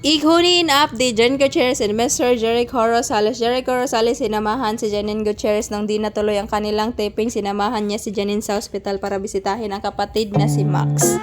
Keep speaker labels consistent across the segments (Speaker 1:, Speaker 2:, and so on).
Speaker 1: Ikunin update Jan Gutierrez and Mr. Jericho Rosales. Jericho Rosales sinamahan si Janine Gutierrez nang di natuloy ang kanilang taping. Sinamahan niya si Janine sa ospital para bisitahin ang kapatid na si Max.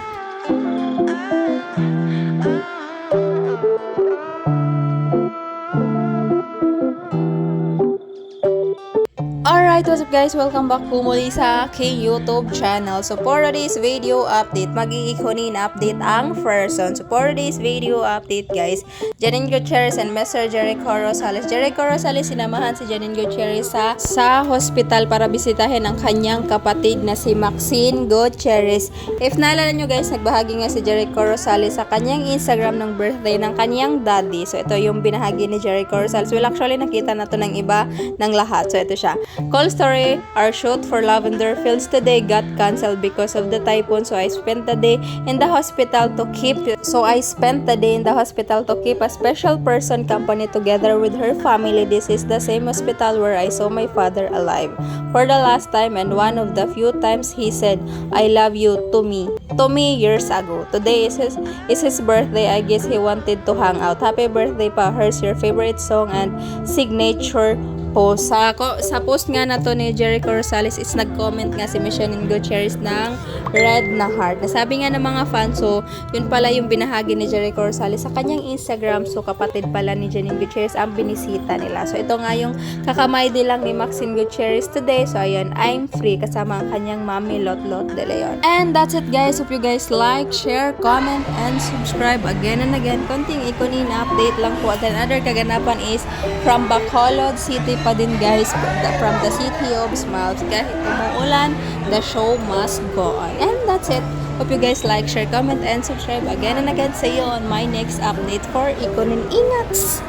Speaker 1: Alright, what's up guys? Welcome back po muli sa aking YouTube channel. So for today's video update, mag-iikunin update ang person. So for today's video update guys, Janine Gutierrez and Mr. Jericho Rosales. Jericho Rosales sinamahan si Janine Gutierrez sa hospital para bisitahin ang kanyang kapatid na si Maxine Gutierrez. If naalala nyo guys, nagbahagi nga si Jericho Rosales sa kanyang Instagram ng birthday ng kanyang daddy. So ito yung binahagi ni Jericho Rosales. Well actually nakita na to ng iba ng lahat. So ito siya. Call story, our shoot for Lavender Fields today got cancelled because of the typhoon. So I spent the day in the hospital to keep a special person company together with her family. This is the same hospital where I saw my father alive for the last time and one of the few times he said I love you to me years ago. Today is his birthday. I guess he wanted to hang out. Happy birthday pa. Here's your favorite song and signature post. Sa post nga na to ni Jericho Rosales is nag-comment nga si Janine Gutierrez ng red na heart. Nasabi nga ng mga fans, so yun pala yung binahagi ni Jericho Rosales sa kanyang Instagram. So kapatid pala ni Janine Gutierrez ang binisita nila. So ito nga yung kakamay lang ni Maxine Gutierrez today. So ayun, I'm free kasama ang kanyang mami Lotlot de Leon. And that's it guys. Hope you guys like, share, comment, and subscribe again and again. Konting ikunin update lang po. At another kaganapan is from Bacolod City pa din guys, from the City of Smiles. Kahit umuulan, the show must go on. And that's it. Hope you guys like, share, comment, and subscribe again and again. See you on my next update for Ikunin Ingats.